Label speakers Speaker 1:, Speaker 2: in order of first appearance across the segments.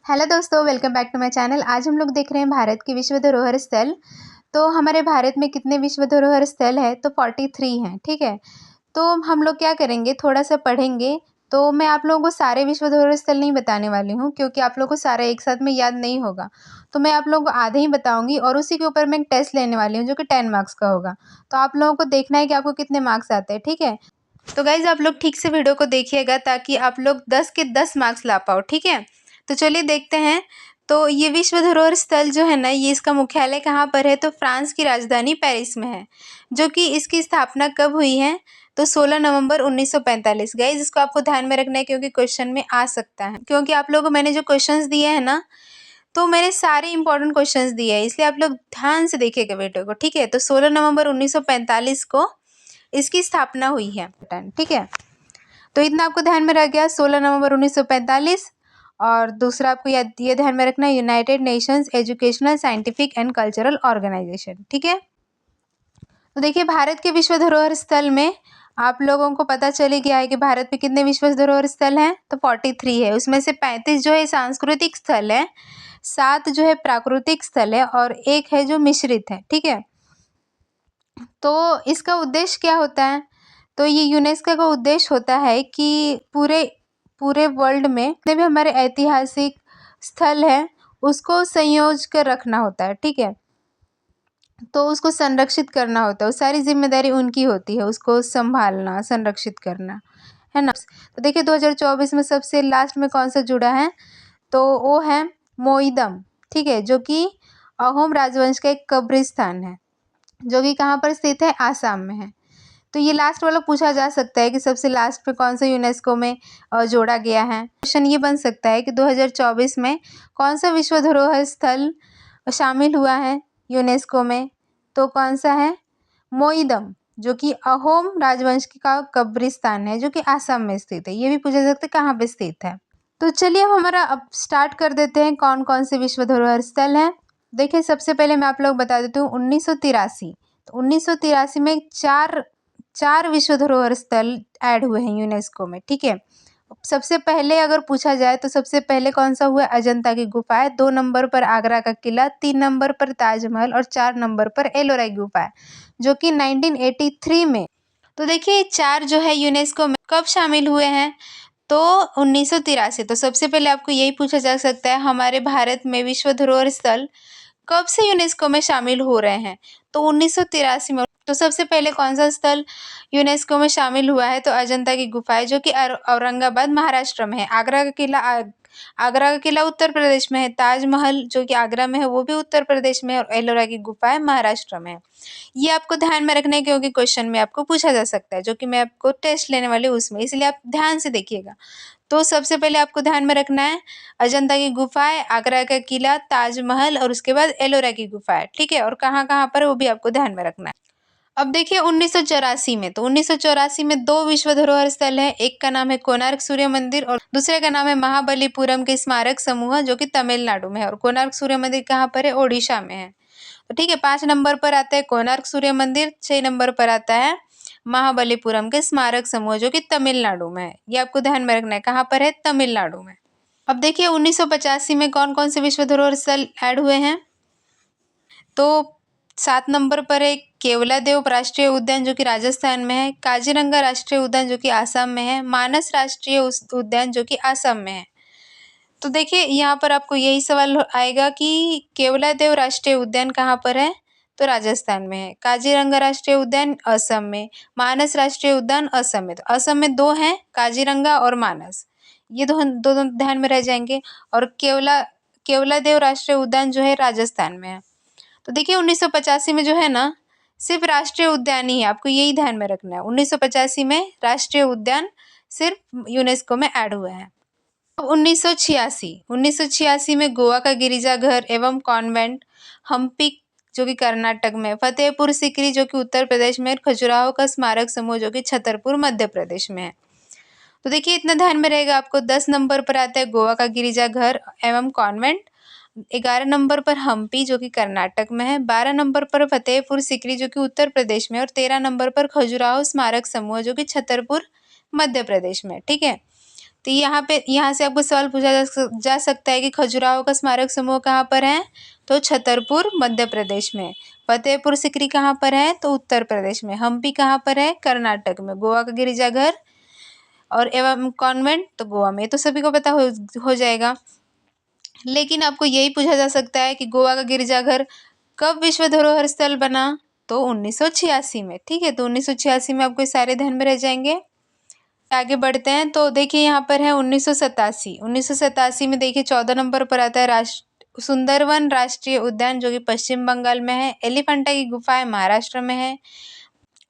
Speaker 1: Hello दोस्तों, welcome back to my channel. आज हम लोग देख रहे हैं भारत की विश्व धरोहर स्थल। तो हमारे भारत में कितने विश्व धरोहर स्थल है? तो 43 हैं। ठीक है, तो हम लोग क्या करेंगे, थोड़ा सा पढ़ेंगे। तो मैं आप लोगों को सारे विश्व धरोहर स्थल नहीं बताने वाली हूँ, क्योंकि आप लोगों को सारा एक साथ में याद नहीं होगा। तो मैं आप लोगों को आधे ही बताऊंगी और उसी के ऊपर मैं एक टेस्ट लेने वाली हूँ जो कि 10 मार्क्स का होगा। तो आप लोगों को देखना है कि आपको कितने मार्क्स आते हैं। ठीक है, तो गाइज आप लोग ठीक से वीडियो को देखिएगा ताकि आप लोग 10 के 10 मार्क्स ला पाओ। ठीक है, तो चलिए देखते हैं। तो ये विश्व धरोहर स्थल जो है ना, ये इसका मुख्यालय कहाँ पर है? तो फ्रांस की राजधानी पेरिस में है। जो कि इसकी स्थापना कब हुई है? तो 16 नवंबर 1945। गाइज इसको आपको ध्यान में रखना है क्योंकि क्वेश्चन में आ सकता है। क्योंकि आप लोगों को मैंने जो क्वेश्चंस दिए हैं ना, तो मैंने सारे इंपॉर्टेंट क्वेश्चंस दिए हैं, इसलिए आप लोग ध्यान से देखिएगा वीडियो को। ठीक है, तो 16 नवंबर 1945 को इसकी स्थापना हुई है। ठीक है, तो इतना आपको ध्यान में रह गया, 16 नवंबर 1945। और दूसरा आपको ये ध्यान में रखना है, United Nations educational scientific and cultural organisation. ठीक है, तो देखिए भारत के विश्व धरोहर स्थल में आप लोगों को पता चले गया है कि भारत में कितने विश्व धरोहर स्थल हैं? तो 43 है। उसमें से 35 जो है सांस्कृतिक स्थल है, 7 जो है प्राकृतिक स्थल है और 1 है जो मिश्रित है। ठीक है, तो इसका उद्देश्य क्या होता है? तो ये यूनेस्को का उद्देश्य होता है कि पूरे पूरे वर्ल्ड में जितने भी हमारे ऐतिहासिक स्थल है उसको संयोज कर रखना होता है। ठीक है, तो उसको संरक्षित करना होता है, वो सारी जिम्मेदारी उनकी होती है, उसको संभालना, संरक्षित करना, है ना। तो देखिए 2024 में सबसे लास्ट में कौन सा जुड़ा है? तो वो है मोईदम। ठीक है, जो कि अहोम राजवंश का एक कब्रिस्तान है, जो कि कहाँ पर स्थित है? आसाम में है। तो ये लास्ट वाला पूछा जा सकता है कि सबसे लास्ट में कौन सा यूनेस्को में जोड़ा गया है। क्वेश्चन ये बन सकता है कि 2024 में कौन सा विश्व धरोहर स्थल शामिल हुआ है यूनेस्को में? तो कौन सा है? मोईदम, जो कि अहोम राजवंश का कब्रिस्तान है, जो कि आसाम में स्थित है। ये भी पूछा जा सकता है कहाँ पे स्थित है। तो चलिए अब स्टार्ट कर देते हैं कौन कौन से विश्व धरोहर स्थल हैं। देखिए सबसे पहले मैं आप लोग बता देती हूँ 1983। तो 1983 में चार विश्व धरोहर स्थल ऐड हुए हैं यूनेस्को में। ठीक है, सबसे पहले अगर पूछा जाए तो सबसे पहले कौन सा हुआ? अजंता की गुफाएं। 2 नंबर पर आगरा का किला, 3 नंबर पर ताजमहल और 4 नंबर पर एलोरा गुफा, जो कि 1983 में। तो देखिए 4 जो है यूनेस्को में कब शामिल हुए हैं? तो 1983। तो सबसे पहले आपको यही पूछा जा सकता है हमारे भारत में विश्व धरोहर स्थल कब से यूनेस्को में शामिल हो रहे हैं? तो 1983 में। तो सबसे पहले कौन सा स्थल यूनेस्को में शामिल हुआ है? तो अजंता की गुफाएं, जो कि औरंगाबाद महाराष्ट्र में है। आगरा का किला उत्तर प्रदेश में है। ताजमहल जो कि आगरा में है वो भी उत्तर प्रदेश में है। और एलोरा की गुफाएं महाराष्ट्र में है। ये आपको ध्यान में रखना है क्योंकि क्वेश्चन में आपको पूछा जा सकता है, जो कि मैं आपको टेस्ट लेने वाली हूँ उसमें, इसलिए आप ध्यान से देखिएगा। तो सबसे पहले आपको ध्यान में रखना है अजंता की गुफाएं, आगरा का किला, ताजमहल और उसके बाद एलोरा की गुफाएं। ठीक है, और कहाँ कहाँ पर वो भी आपको ध्यान में रखना है। अब देखिए 1984 में। तो 1984 में 2 विश्व धरोहर स्थल है। एक का नाम है कोणार्क सूर्य मंदिर और दूसरे का नाम है महाबलीपुरम के स्मारक समूह, जो कि तमिलनाडु में है। और कोणार्क सूर्य मंदिर कहाँ पर है? ओडिशा में है। तो ठीक है, 5 नंबर पर आता है कोणार्क सूर्य मंदिर, 6 नंबर पर आता है महाबलीपुरम के स्मारक समूह, जो कि तमिलनाडु में है। ये आपको ध्यान में रखना है, कहाँ पर है? तमिलनाडु में। अब देखिए 1985 में कौन कौन से विश्व धरोहर स्थल ऐड हुए हैं? तो 7 नंबर पर है केवलादेव राष्ट्रीय उद्यान, जो कि राजस्थान में है। काजीरंगा राष्ट्रीय उद्यान, जो कि आसाम में है। मानस राष्ट्रीय उद्यान, जो कि आसाम में है। तो देखिए यहाँ पर आपको यही सवाल आएगा कि केवलादेव राष्ट्रीय उद्यान कहाँ पर है? तो राजस्थान में है। काजीरंगा राष्ट्रीय उद्यान असम में। मानस राष्ट्रीय उद्यान असम में। तो असम में 2 हैं, काजीरंगा और मानस। ये दो ध्यान में रह जाएंगे। और केवलादेव राष्ट्रीय उद्यान जो है राजस्थान में है। तो देखिए 1985 में जो है ना, सिर्फ राष्ट्रीय उद्यान ही है, आपको यही ध्यान में रखना है। 1985 में राष्ट्रीय उद्यान सिर्फ यूनेस्को में ऐड हुए हैं। 1986 में गोवा का गिरिजाघर एवं कॉन्वेंट, हम्पी जो कि कर्नाटक में, फतेहपुर सिकरी जो कि उत्तर प्रदेश में, खजुराहो का स्मारक समूह जो कि छतरपुर मध्य प्रदेश में है। तो देखिए इतना ध्यान में रहेगा आपको। 10 नंबर पर आता है गोवा का गिरिजाघर एवं कॉन्वेंट, 11 नंबर पर हम्पी जो कि कर्नाटक में है, 12 नंबर पर फतेहपुर सिकरी जो कि उत्तर प्रदेश में, और 13 नंबर पर खजुराहो स्मारक समूह जो कि छतरपुर मध्य प्रदेश में। ठीक है, तो यहाँ से आपको सवाल पूछा जा सकता है कि खजुराहो का स्मारक समूह कहाँ पर है, तो छतरपुर मध्य प्रदेश में। फतेहपुर सिकरी कहाँ पर है, तो उत्तर प्रदेश में। हम्पी कहाँ पर है, कर्नाटक में। गोवा का गिरिजाघर और एवं कॉन्वेंट तो गोवा में। तो सभी को पता हो जाएगा। लेकिन आपको यही पूछा जा सकता है कि गोवा का गिरिजाघर कब विश्व धरोहर स्थल बना, तो 1986 में। ठीक है, तो 1986 में आपको सारे ध्यान में रह जाएंगे। आगे बढ़ते हैं तो देखिए यहाँ पर है 1987 में देखिए 14 नंबर पर आता है सुंदरवन राष्ट्रीय उद्यान जो कि पश्चिम बंगाल में है। एलिफेंटा की गुफाएं महाराष्ट्र में है।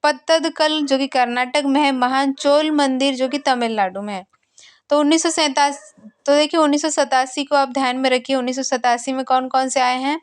Speaker 1: पत्तदकल जो कि कर्नाटक में है। महान चोल मंदिर जो कि तमिलनाडु में है। तो 1987 तो देखिए 1987 को आप ध्यान में रखिए। 1987 में कौन कौन से आए हैं,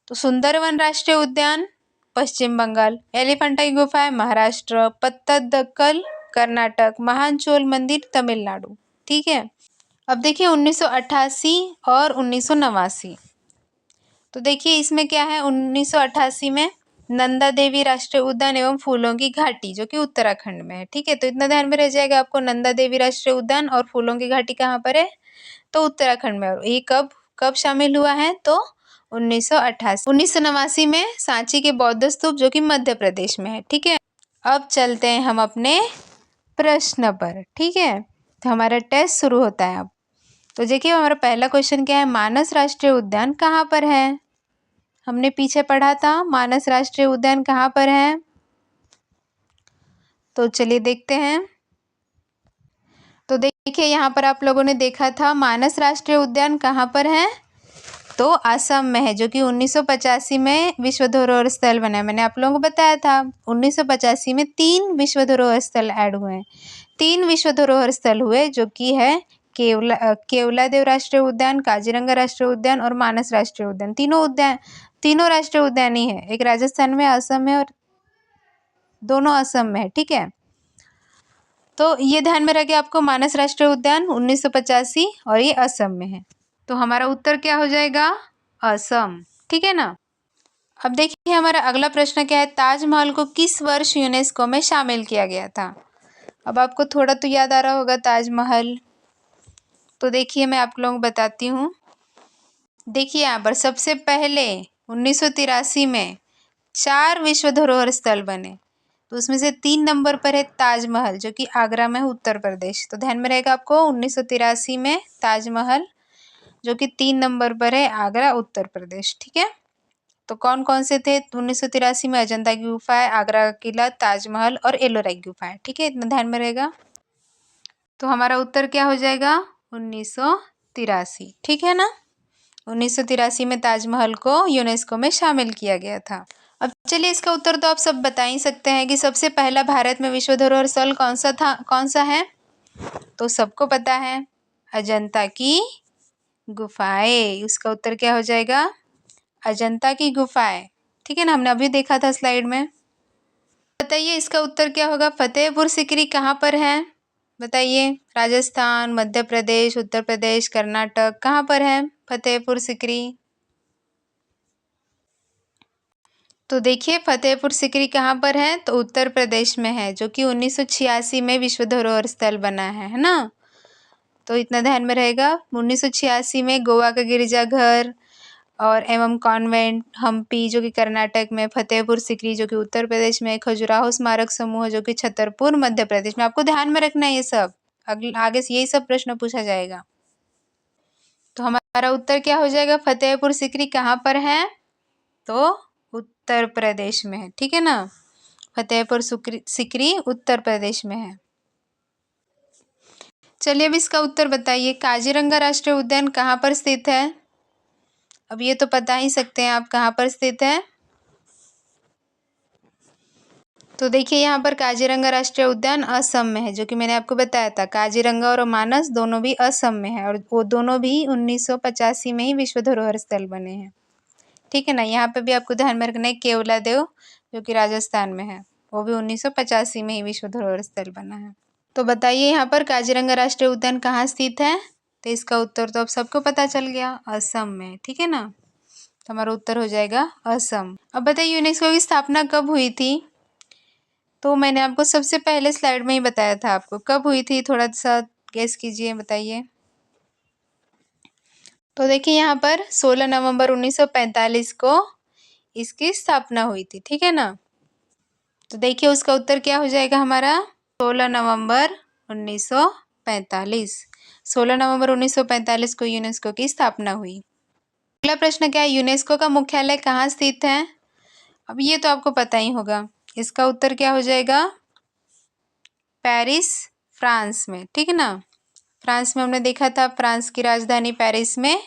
Speaker 1: तो सुंदरवन राष्ट्रीय उद्यान पश्चिम बंगाल, एलिफेंटा की गुफाएं महाराष्ट्र, पत्तदकल कर्नाटक, महान चोल मंदिर तमिलनाडु। ठीक है, अब देखिए 1988 और 1989। तो देखिए इसमें क्या है, 1988 में नंदा देवी राष्ट्रीय उद्यान एवं फूलों की घाटी जो कि उत्तराखंड में है। ठीक है, तो इतना ध्यान में रह जाएगा आपको, नंदा देवी राष्ट्रीय उद्यान और फूलों की घाटी कहाँ पर है, तो उत्तराखंड में। और ये कब शामिल हुआ है, तो 1988। 1989 में सांची के बौद्ध स्तूप जो कि मध्य प्रदेश में है। ठीक है, अब चलते हैं हम अपने प्रश्न पर। ठीक है, तो हमारा टेस्ट शुरू होता है अब। तो देखिए हमारा पहला क्वेश्चन क्या है, मानस राष्ट्रीय उद्यान कहाँ पर है। हमने पीछे पढ़ा था मानस राष्ट्रीय उद्यान कहाँ पर है, तो चलिए देखते हैं। तो देखिए यहाँ पर आप लोगों ने देखा था मानस राष्ट्रीय उद्यान कहाँ पर है, तो असम में है, जो कि 1985 में विश्व धरोहर स्थल बना है। मैंने आप लोगों को बताया था 1985 में 3 विश्व धरोहर स्थल ऐड हुए हैं। 3 विश्व धरोहर स्थल हुए जो कि है केवलादेव राष्ट्रीय उद्यान, काजीरंगा राष्ट्रीय उद्यान और मानस राष्ट्रीय उद्यान। तीनों राष्ट्रीय उद्यान ही है। एक राजस्थान में, असम में, और दोनों असम में है। ठीक है, तो ये ध्यान में रखे आपको, मानस राष्ट्रीय उद्यान 1985 और ये असम में है। तो हमारा उत्तर क्या हो जाएगा, असम। ठीक है ना। अब देखिए हमारा अगला प्रश्न क्या है, ताजमहल को किस वर्ष यूनेस्को में शामिल किया गया था। अब आपको थोड़ा तो याद आ रहा होगा ताजमहल, तो देखिए मैं आप लोगों को बताती हूँ। देखिए यहाँ पर सबसे पहले 1983 में 4 विश्व धरोहर स्थल बने, तो उसमें से 3 नंबर पर है ताजमहल जो कि आगरा में है, उत्तर प्रदेश। तो ध्यान में रहेगा आपको 1983 में ताजमहल जो कि 3 नंबर पर है, आगरा उत्तर प्रदेश। ठीक है, तो कौन कौन से थे 1983 में, अजंता की गुफाएं, आगरा का किला, ताजमहल और एलोरा की गुफाएं। ठीक है, इतना ध्यान में रहेगा। तो हमारा उत्तर क्या हो जाएगा, 1983। ठीक है ना, 1983 में ताजमहल को यूनेस्को में शामिल किया गया था। अब चलिए इसका उत्तर तो आप सब बता ही सकते हैं कि सबसे पहला भारत में विश्व धरोहर स्थल कौन सा है, तो सबको पता है अजंता की गुफाएं। उसका उत्तर क्या हो जाएगा, अजंता की गुफाएं। ठीक है ना, हमने अभी देखा था स्लाइड में। बताइए इसका उत्तर क्या होगा, फतेहपुर सिकरी कहाँ पर है, बताइए। राजस्थान, मध्य प्रदेश, उत्तर प्रदेश, कर्नाटक, कहाँ पर है फतेहपुर सिकरी। तो देखिए फतेहपुर सिकरी कहाँ पर है, तो उत्तर प्रदेश में है, जो कि 1986 में विश्व धरोहर स्थल बना है ना। तो इतना ध्यान में रहेगा, 1986 में गोवा का गिरिजाघर और एवं कॉन्वेंट, हम्पी जो कि कर्नाटक में, फतेहपुर सिकरी जो कि उत्तर प्रदेश में, खजुराहो स्मारक समूह जो कि छतरपुर मध्य प्रदेश में। आपको ध्यान में रखना है ये सब, आगे से यही सब प्रश्न पूछा जाएगा। तो हमारा उत्तर क्या हो जाएगा, फतेहपुर सिकरी कहाँ पर है, तो उत्तर प्रदेश में है। ठीक है ना, फतेहपुर सिकरी उत्तर प्रदेश में है। चलिए अब इसका उत्तर बताइए, काजीरंगा राष्ट्रीय उद्यान कहाँ पर स्थित है। अब ये तो पता ही सकते हैं आप कहाँ पर स्थित है। तो देखिए यहाँ पर काजीरंगा राष्ट्रीय उद्यान असम में है, जो कि मैंने आपको बताया था। काजीरंगा और मानस दोनों भी असम में है, और वो दोनों भी 1985 में ही विश्व धरोहर स्थल बने हैं। ठीक है ना, यहाँ पे भी आपको ध्यान में रखना है केवलादेव जो कि राजस्थान में है, वो भी 1985 में ही विश्व धरोहर स्थल बना है। तो बताइए यहाँ पर काजीरंगा राष्ट्रीय उद्यान कहाँ स्थित है, तो इसका उत्तर तो अब सबको पता चल गया, असम में। ठीक है ना, तो हमारा उत्तर हो जाएगा असम। अब बताइए यूनेस्को की स्थापना कब हुई थी, तो मैंने आपको सबसे पहले स्लाइड में ही बताया था आपको कब हुई थी, थोड़ा सा गेस कीजिए, बताइए। तो देखिए यहाँ पर 16 नवंबर 1945 को इसकी स्थापना हुई थी, ठीक है ना। तो देखिए उसका उत्तर क्या हो जाएगा हमारा, 16 नवंबर 1945। 16 नवंबर 1945 को यूनेस्को की स्थापना हुई। अगला प्रश्न क्या है, यूनेस्को का मुख्यालय कहाँ स्थित है। अब ये तो आपको पता ही होगा, इसका उत्तर क्या हो जाएगा, पेरिस, फ्रांस में, ठीक है ना। फ्रांस में हमने देखा था, फ्रांस की राजधानी पेरिस में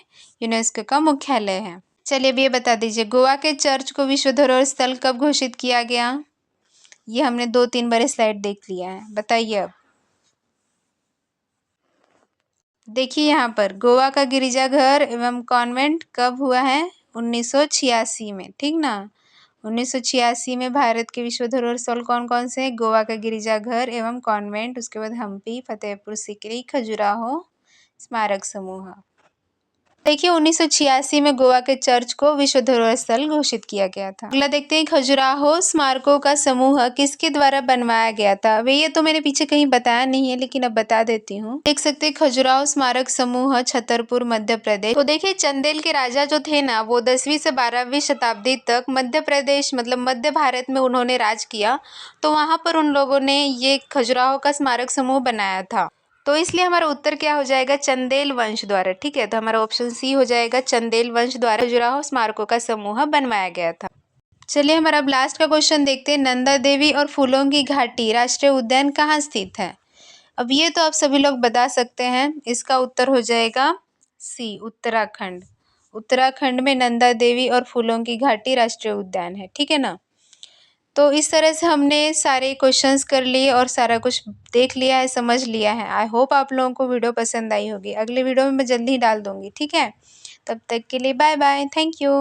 Speaker 1: यूनेस्को का मुख्यालय है। चलिए अब ये बता दीजिए, गोवा के चर्च को विश्व धरोहर स्थल कब घोषित किया गया। ये हमने 2-3 बार स्लाइड देख लिया है, बताइए अब। देखिए यहाँ पर गोवा का गिरिजाघर एवं कॉन्वेंट कब हुआ है, 1986 में, ठीक ना। 1986 में भारत के विश्व धरोहर स्थल कौन कौन से हैं, गोवा का गिरिजाघर एवं कॉन्वेंट, उसके बाद हम्पी, फतेहपुर सीकरी, खजुराहो स्मारक समूह। देखिए 1986 में गोवा के चर्च को विश्व धरोहर स्थल घोषित किया गया था। अगला देखते हैं, खजुराहो स्मारकों का समूह किसके द्वारा बनवाया गया था। वे ये तो मैंने पीछे कहीं बताया नहीं है, लेकिन अब बता देती हूँ। देख सकते हैं खजुराहो स्मारक समूह छतरपुर मध्य प्रदेश। तो देखिए चंदेल के राजा जो थे ना, वो 10वीं से 12वीं शताब्दी तक मध्य प्रदेश मतलब मध्य भारत में उन्होंने राज किया। तो वहां पर उन लोगों ने ये खजुराहो का स्मारक समूह बनाया था। तो इसलिए हमारा उत्तर क्या हो जाएगा, चंदेल वंश द्वारा, ठीक है। तो हमारा ऑप्शन सी हो जाएगा, चंदेल वंश द्वारा खजुराहो स्मारकों का समूह बनवाया गया था। चलिए हमारा अब लास्ट का क्वेश्चन देखते हैं, नंदा देवी और फूलों की घाटी राष्ट्रीय उद्यान कहाँ स्थित है। अब ये तो आप सभी लोग बता सकते हैं, इसका उत्तर हो जाएगा सी, उत्तराखंड। उत्तराखंड में नंदा देवी और फूलों की घाटी राष्ट्रीय उद्यान है, ठीक है ना। तो इस तरह से हमने सारे क्वेश्चंस कर लिए और सारा कुछ देख लिया है, समझ लिया है। आई होप आप लोगों को वीडियो पसंद आई होगी। अगले वीडियो में मैं जल्दी ही डाल दूँगी, ठीक है। तब तक के लिए बाय बाय, थैंक यू।